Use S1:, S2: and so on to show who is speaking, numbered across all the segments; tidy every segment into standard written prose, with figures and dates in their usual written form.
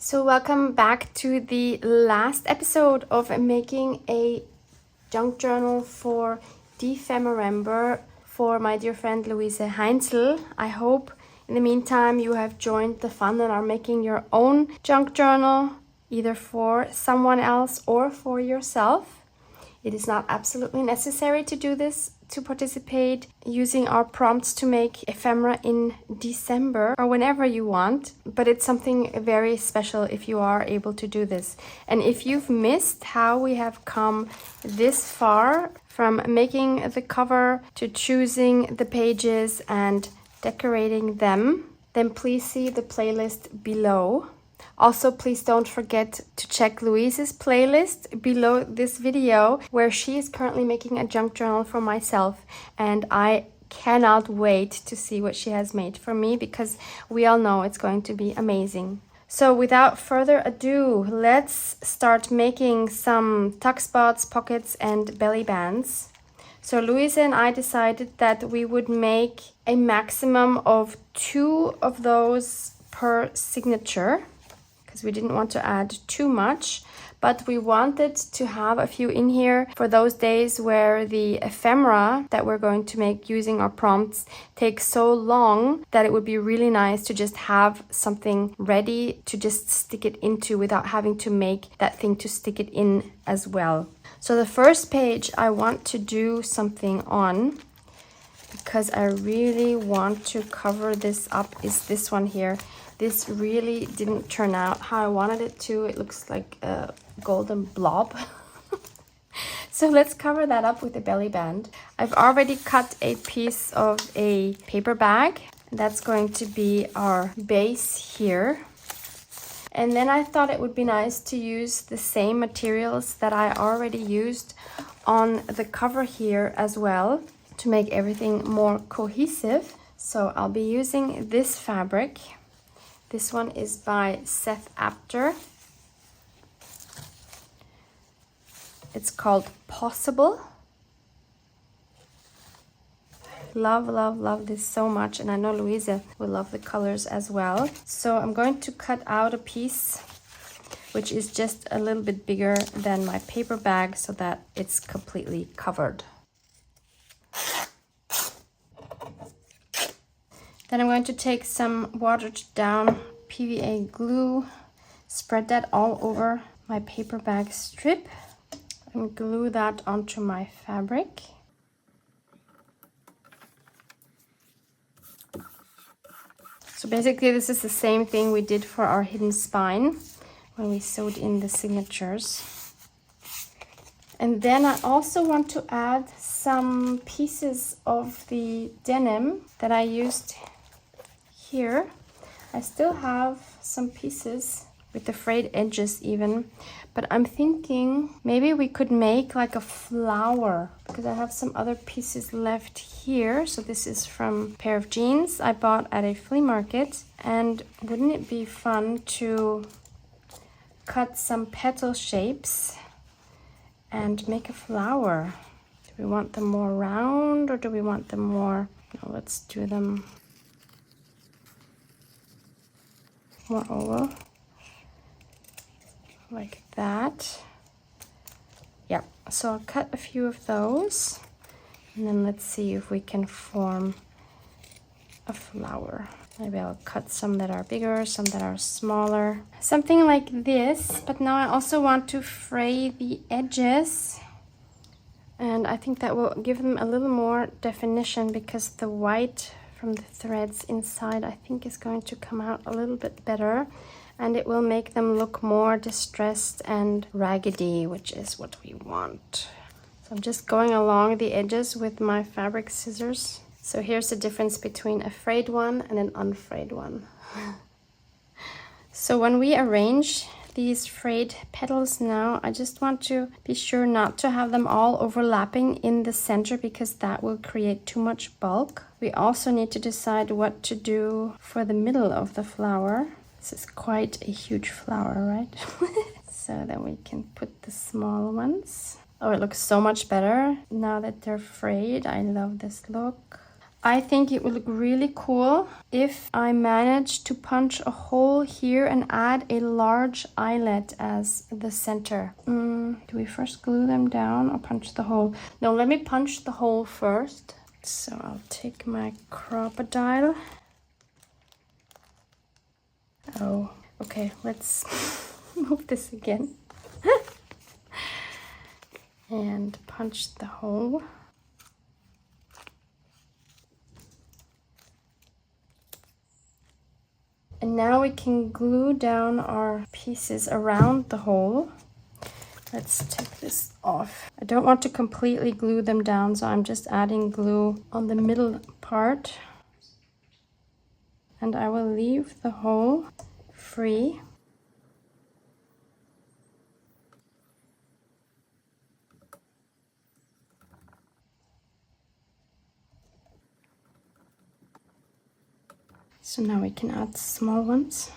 S1: So welcome back to the last episode of making a junk journal for Dephemerember for my dear friend Luise Heinzl. I hope in the meantime you have joined the fun and are making your own junk journal, either for someone else or for yourself. It is not absolutely necessary to do this to participate using our prompts to make ephemera in December or whenever you want, but it's something very special if you are able to do this. And if you've missed how we have come this far from making the cover to choosing the pages and decorating them, then please see the playlist below. Also, please don't forget to check Luise's playlist below this video, where she is currently making a junk journal for myself, and I cannot wait to see what she has made for me, because we all know it's going to be amazing. So without further ado, let's start making some tuck spots, pockets and belly bands. So Luise and I decided that we would make a maximum of 2 of those per signature, because we didn't want to add too much, but we wanted to have a few in here for those days where the ephemera that we're going to make using our prompts takes so long that it would be really nice to just have something ready to just stick it into without having to make that thing to stick it in as well. So the first page I want to do something on, because I really want to cover this up, is this one here. This really didn't turn out how I wanted it to. It looks like a golden blob. So let's cover that up with a belly band. I've already cut a piece of a paper bag. That's going to be our base here. And then I thought it would be nice to use the same materials that I already used on the cover here as well, to make everything more cohesive. So I'll be using this fabric. This one is by Seth Apter. It's called Possible. Love, love, love this so much, and I know Luise will love the colors as well. So I'm going to cut out a piece which is just a little bit bigger than my paper bag so that it's completely covered. Then I'm going to take some watered down PVA glue, spread that all over my paper bag strip, and glue that onto my fabric. So basically this is the same thing we did for our hidden spine when we sewed in the signatures. And then I also want to add some pieces of the denim that I used here. I still have some pieces with the frayed edges even, but I'm thinking maybe we could make like a flower, because I have some other pieces left here. So this is from a pair of jeans I bought at a flea market, and wouldn't it be fun to cut some petal shapes and make a flower? Do we want them more round, or do we want them more, no, let's do them more oval, like that. Yeah, so I'll cut a few of those, and then let's see if we can form a flower. Maybe I'll cut some that are bigger, some that are smaller, something like this. But now I also want to fray the edges, and I think that will give them a little more definition, because the white from the threads inside I think is going to come out a little bit better, and it will make them look more distressed and raggedy, which is what we want. So I'm just going along the edges with my fabric scissors. So here's the difference between a frayed one and an unfrayed one. So when we arrange these frayed petals now, I just want to be sure not to have them all overlapping in the center, because that will create too much bulk. We also need to decide what to do for the middle of the flower. This is quite a huge flower, right? So then we can put the small ones. Oh, it looks so much better now that they're frayed. I love this look. I think it would look really cool if I managed to punch a hole here and add a large eyelet as the center. Do we first glue them down or punch the hole? No, let me punch the hole first. So I'll take my crocodile. Oh, okay, let's move this again. And punch the hole. And now we can glue down our pieces around the hole. Let's take this off. I don't want to completely glue them down, so I'm just adding glue on the middle part. And I will leave the hole free. So now we can add small ones.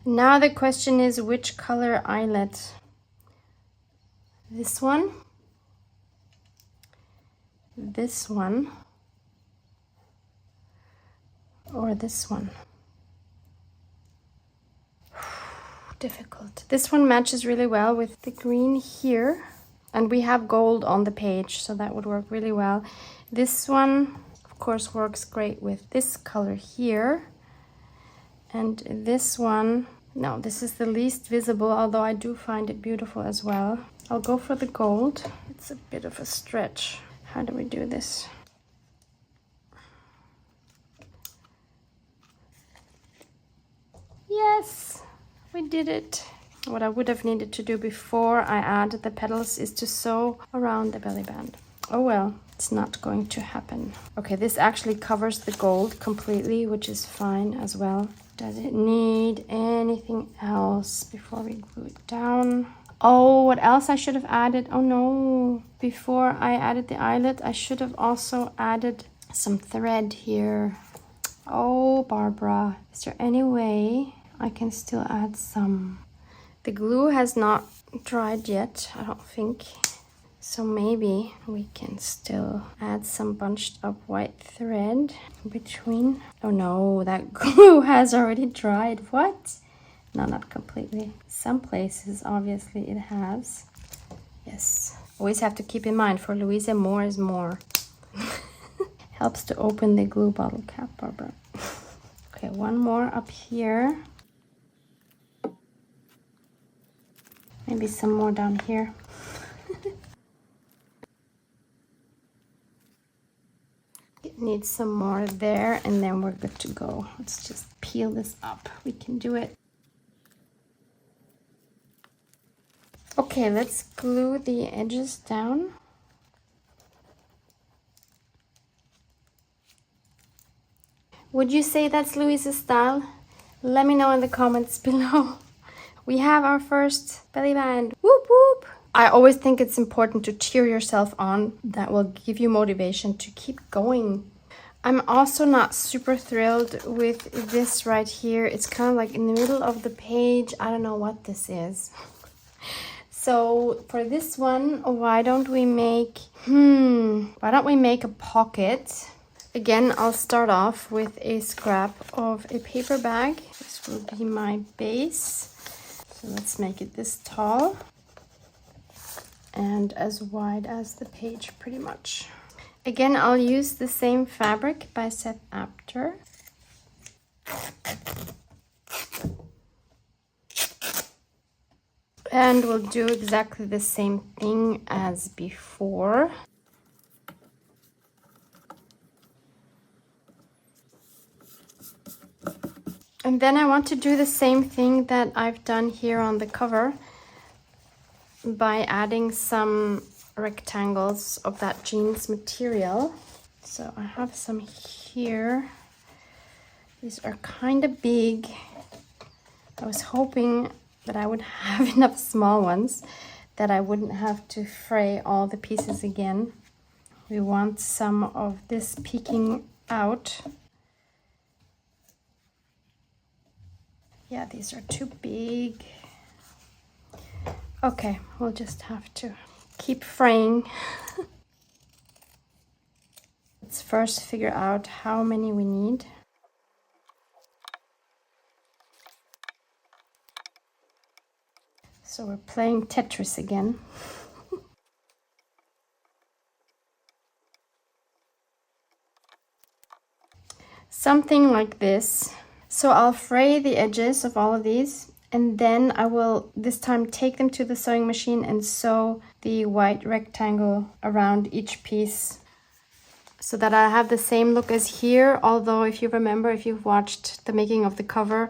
S1: Now the question is, which color eyelet? This one, this one, or this one? Difficult. This one matches really well with the green here, and we have gold on the page, so that would work really well. This one, of course, works great with this color here, and this one, no, this is the least visible, although I do find it beautiful as well. I'll go for the gold. It's a bit of a stretch. How do we do this? Yes! We did it. What I would have needed to do before I added the petals is to sew around the belly band. Oh well, it's not going to happen. Okay, this actually covers the gold completely, which is fine as well. Does it need anything else before we glue it down? Oh, what else I should have added? Oh no, before I added the eyelet, I should have also added some thread here. Oh, Barbara, is there any way I can still add some? The glue has not dried yet, I don't think. So maybe we can still add some bunched up white thread in between. Oh no, that glue has already dried. What? No, not completely. Some places, obviously, it has. Yes. Always have to keep in mind, for Luise, more is more. Helps to open the glue bottle cap, Barbara. Okay, one more up here. Maybe some more down here. It needs some more there, and then we're good to go. Let's just peel this up. We can do it. Okay, let's glue the edges down. Would you say that's Luise's style? Let me know in the comments below. We have our first belly band. Whoop whoop! I always think it's important to cheer yourself on. That will give you motivation to keep going. I'm also not super thrilled with this right here. It's kind of like in the middle of the page. I don't know what this is. So for this one, why don't we make a pocket? Again, I'll start off with a scrap of a paper bag. This will be my base. So let's make it this tall and as wide as the page pretty much. Again, I'll use the same fabric by Set After. And we'll do exactly the same thing as before. And then I want to do the same thing that I've done here on the cover by adding some rectangles of that jeans material. So I have some here. These are kind of big. I was hoping that I would have enough small ones that I wouldn't have to fray all the pieces again. We want some of this peeking out. Yeah, these are too big. Okay, we'll just have to keep fraying. Let's first figure out how many we need. So we're playing Tetris again. Something like this. So I'll fray the edges of all of these, and then I will this time take them to the sewing machine and sew the white rectangle around each piece so that I have the same look as here. Although if you remember, if you've watched the making of the cover,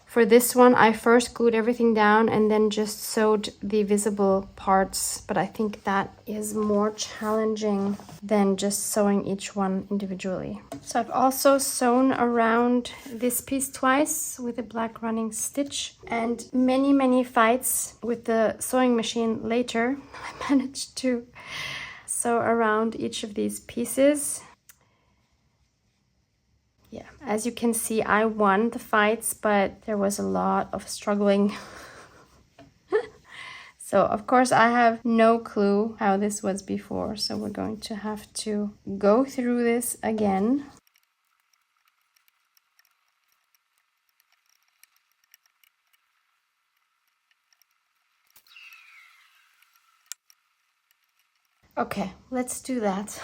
S1: for this one I first glued everything down and then just sewed the visible parts, but I think that is more challenging than just sewing each one individually. So I've also sewn around this piece twice with a black running stitch, and many fights with the sewing machine later I managed to sew around each of these pieces. Yeah, as you can see, I won the fights, but there was a lot of struggling. So, of course, I have no clue how this was before, so we're going to have to go through this again. Okay, let's do that.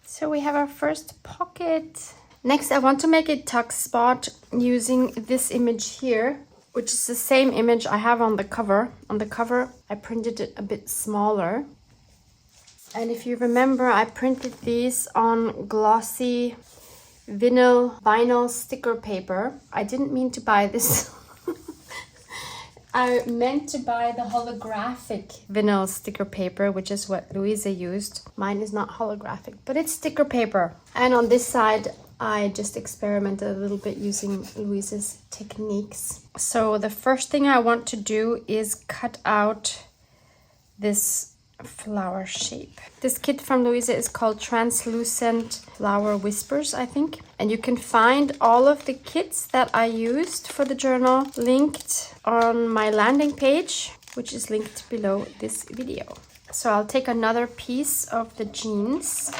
S1: So we have our first pocket. Next, I want to make a tuck spot using this image here, which is the same image I have on the cover. On the cover, I printed it a bit smaller. And if you remember, I printed these on glossy vinyl sticker paper. I didn't mean to buy this. I meant to buy the holographic vinyl sticker paper, which is what Luise used. Mine is not holographic, but it's sticker paper. And on this side, I just experimented a little bit using Luise's techniques. So the first thing I want to do is cut out this flower shape. This kit from Luise is called Translucent Flower Whispers, I think. And you can find all of the kits that I used for the journal linked on my landing page, which is linked below this video. So I'll take another piece of the jeans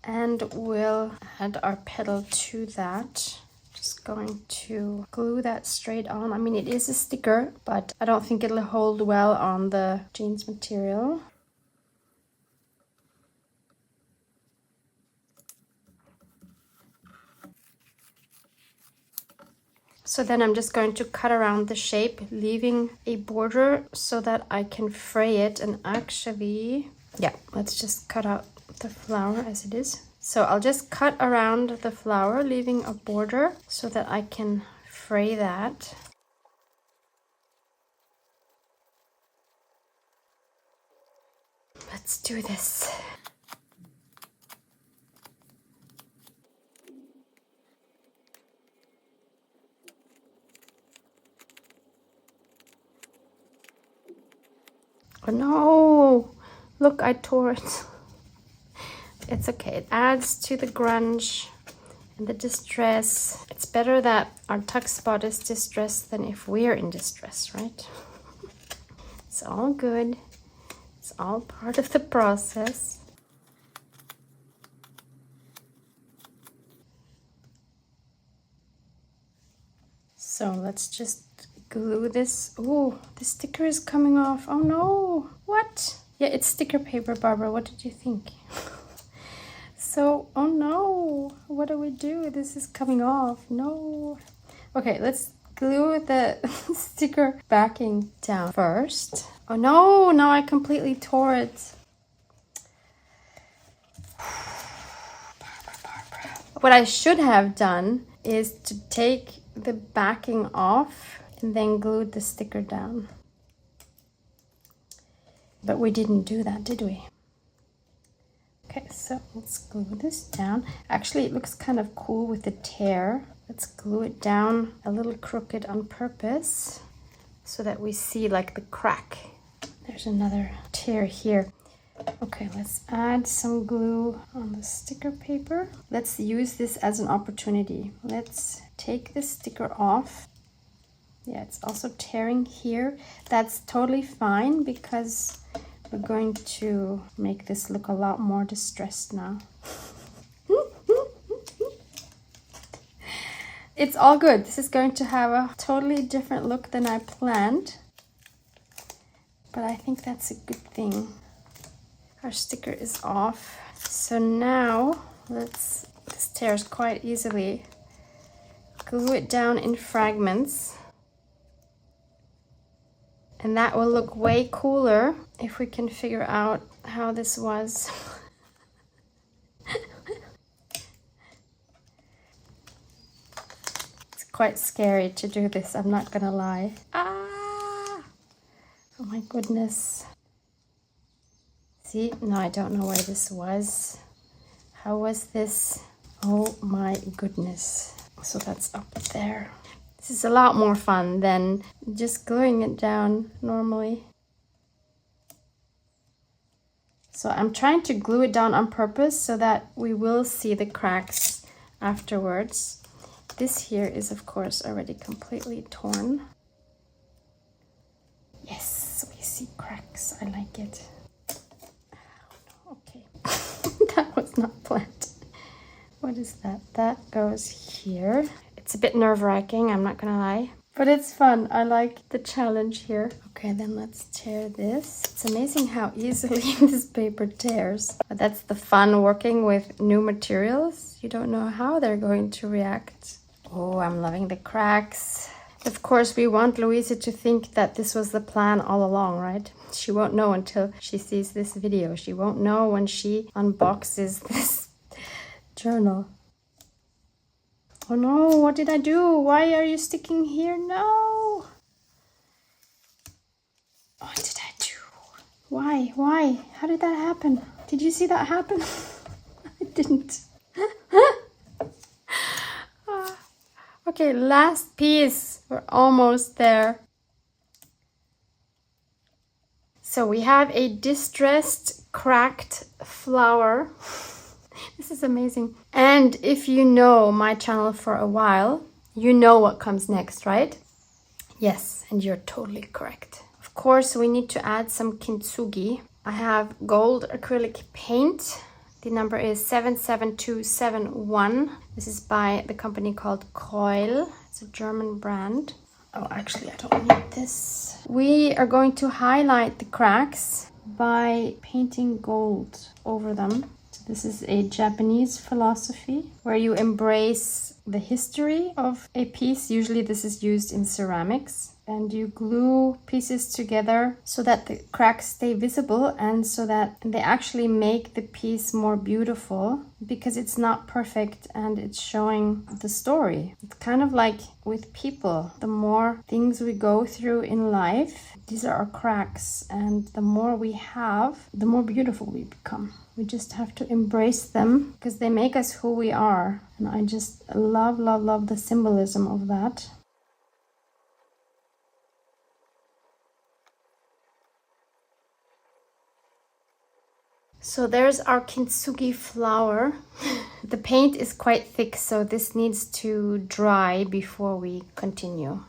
S1: and we'll add our petal to that. Just going to glue that straight on. I mean, it is a sticker, but I don't think it'll hold well on the jeans material. So then I'm just going to cut around the shape, leaving a border so that I can fray it. And actually, yeah, let's just cut out the flower as it is. So I'll just cut around the flower, leaving a border so that I can fray that. Let's do this. Oh no! Look, I tore it. It's okay. It adds to the grunge and the distress. It's better that our tuck spot is distressed than if we're in distress, right? It's all good. It's all part of the process. So let's just glue this. Oh, the sticker is coming off. Oh no! What? Yeah, it's sticker paper, Barbara. What did you think? So, oh no, what do we do? This is coming off. No. Okay, let's glue the sticker backing down first. Oh no, now I completely tore it. Barbara. What I should have done is to take the backing off and then glue the sticker down. But we didn't do that, did we? Okay, so let's glue this down. Actually, it looks kind of cool with the tear. Let's glue it down a little crooked on purpose so that we see like the crack There's another tear here. Okay, let's add some glue on the sticker paper. Let's use this as an opportunity. Let's take the sticker off. Yeah, it's also tearing here. That's totally fine because we're going to make this look a lot more distressed now. It's all good. This is going to have a totally different look than I planned. But I think that's a good thing. Our sticker is off. So now this tears quite easily. Glue it down in fragments. And that will look way cooler if we can figure out how this was. It's quite scary to do this, I'm not gonna lie. Ah! Oh my goodness. See, no, I don't know where this was. How was this? Oh my goodness. So that's up there. This is a lot more fun than just gluing it down normally. So I'm trying to glue it down on purpose so that we will see the cracks afterwards. This here is of course already completely torn. Yes, we see cracks. I like it. Okay, that was not planned. What is that? That goes here. It's a bit nerve-wracking, I'm not gonna lie. But it's fun. I like the challenge here. Okay, then let's tear this. It's amazing how easily this paper tears. But that's the fun working with new materials. You don't know how they're going to react. Oh, I'm loving the cracks. Of course, we want Luise to think that this was the plan all along, right? She won't know until she sees this video. She won't know when she unboxes this journal. Oh no, what did I do? Why are you sticking here? No! What did I do? Why? Why? How did that happen? Did you see that happen? I didn't. Okay, last piece. We're almost there. So we have a distressed, cracked flower. This is amazing. And if you know my channel for a while, you know what comes next, right? Yes, and you're totally correct. Of course, we need to add some kintsugi. I have gold acrylic paint. The number is 77271. This is by the company called Coil. It's a German brand. Oh, actually, I don't need this. We are going to highlight the cracks by painting gold over them. This is a Japanese philosophy where you embrace the history of a piece. Usually this is used in ceramics. And you glue pieces together so that the cracks stay visible and so that they actually make the piece more beautiful because it's not perfect and it's showing the story. It's kind of like with people. The more things we go through in life, these are our cracks, and the more we have, the more beautiful we become. We just have to embrace them because they make us who we are. And I just love, love, love the symbolism of that. So there's our kintsugi flower. The paint is quite thick, so this needs to dry before we continue.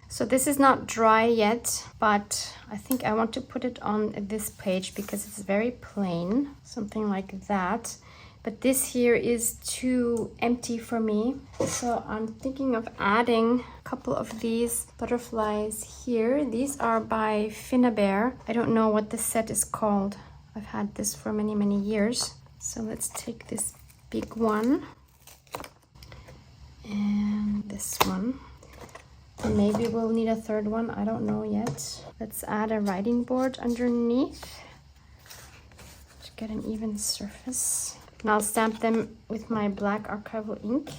S1: So this is not dry yet, but I think I want to put it on this page because it's very plain, something like that. But this here is too empty for me. So I'm thinking of adding a couple of these butterflies here. These are by Dephemerember. I don't know what this set is called. I've had this for many, many years. So let's take this big one and this one. And maybe we'll need a third one, I don't know yet. Let's add a writing board underneath to get an even surface. And I'll stamp them with my black archival ink.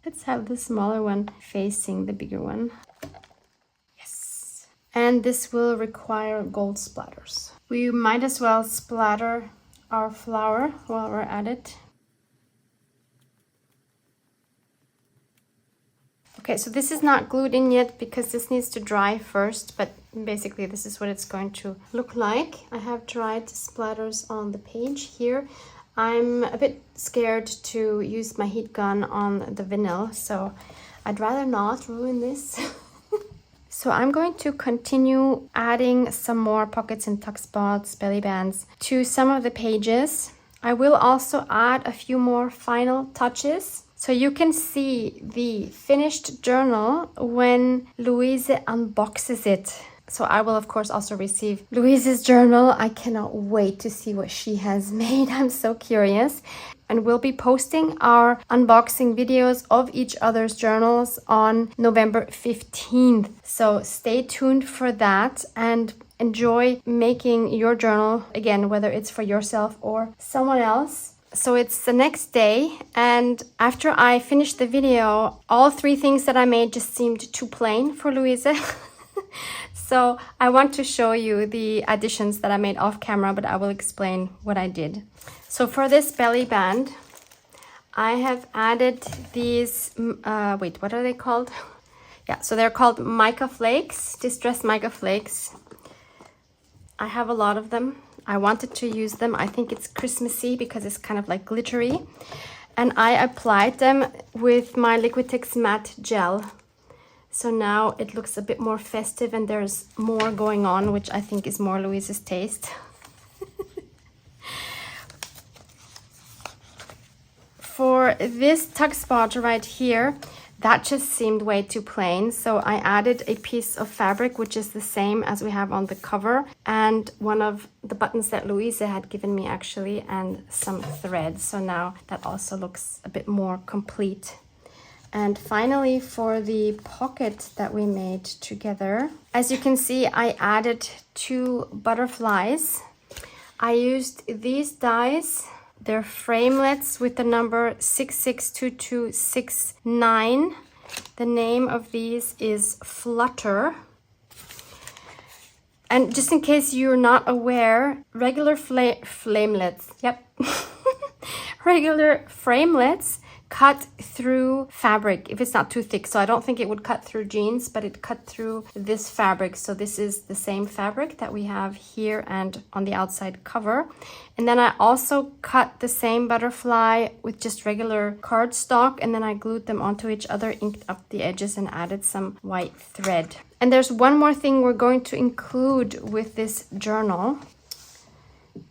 S1: Let's have the smaller one facing the bigger one. Yes. And this will require gold splatters. We might as well splatter our flower while we're at it. Okay, so this is not glued in yet because this needs to dry first, but basically this is what it's going to look like. I have dried splatters on the page here. I'm a bit scared to use my heat gun on the vinyl, so I'd rather not ruin this. So I'm going to continue adding some more pockets and tuck spots, belly bands to some of the pages. I will also add a few more final touches. So you can see the finished journal when Luise unboxes it. So I will of course also receive Luise's journal. I cannot wait to see what she has made. I'm so curious. And we'll be posting our unboxing videos of each other's journals on November 15th. So stay tuned for that and enjoy making your journal, again, whether it's for yourself or someone else. So it's the next day, and after I finished the video, all three things that I made just seemed too plain for Luise. So I want to show you the additions that I made off camera, but I will explain what I did. So for this belly band, I have added these, wait, what are they called? Yeah, so they're called mica flakes, distressed mica flakes. I have a lot of them. I wanted to use them. I think it's Christmassy because it's kind of like glittery. And I applied them with my Liquitex matte gel. So now it looks a bit more festive and there's more going on, which I think is more Luise's taste. For this tuck spot right here, that just seemed way too plain. So I added a piece of fabric, which is the same as we have on the cover, and one of the buttons that Luise had given me actually, and some thread. So now that also looks a bit more complete. And finally, for the pocket that we made together, as you can see, I added 2 butterflies. I used these dies. They're framelets with the number 662269. The name of these is Flutter. And just in case you're not aware, regular framelets, yep, regular framelets cut through fabric if it's not too thick. So I don't think it would cut through jeans, but it cut through this fabric. So this is the same fabric that we have here and on the outside cover. And then I also cut the same butterfly with just regular cardstock, and then I glued them onto each other, inked up the edges, and added some white thread. And there's one more thing we're going to include with this journal.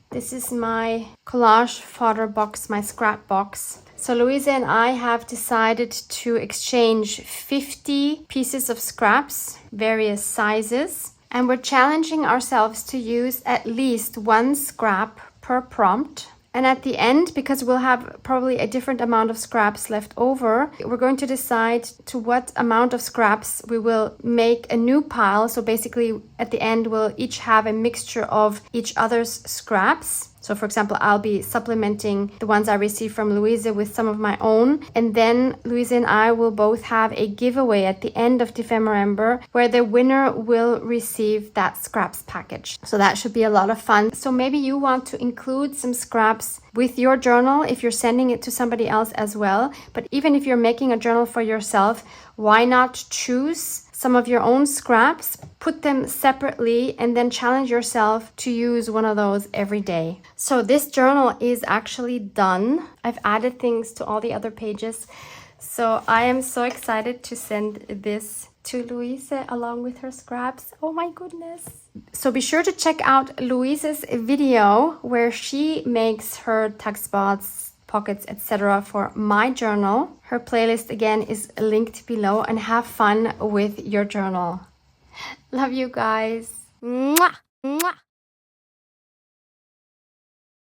S1: This is my collage fodder box, my scrap box. So Luise and I have decided to exchange 50 pieces of scraps, various sizes, and we're challenging ourselves to use at least 1 scrap per prompt. And at the end, because we'll have probably a different amount of scraps left over, we're going to decide to what amount of scraps we will make a new pile. So basically at the end, we'll each have a mixture of each other's scraps. So for example, I'll be supplementing the ones I received from Luise with some of my own. And then Luise and I will both have a giveaway at the end of Dephemerember where the winner will receive that scraps package. So that should be a lot of fun. So maybe you want to include some scraps with your journal if you're sending it to somebody else as well. But even if you're making a journal for yourself, why not choose some of your own scraps, put them separately, and then challenge yourself to use one of those every day. So this journal is actually done. I've added things to all the other pages. So I am so excited to send this to Luise along with her scraps. Oh my goodness. So be sure to check out Luise's video where she makes her tuck spots, pockets, etc. for my journal. Her playlist again is linked below, and have fun with your journal. Love you guys. Mwah! Mwah!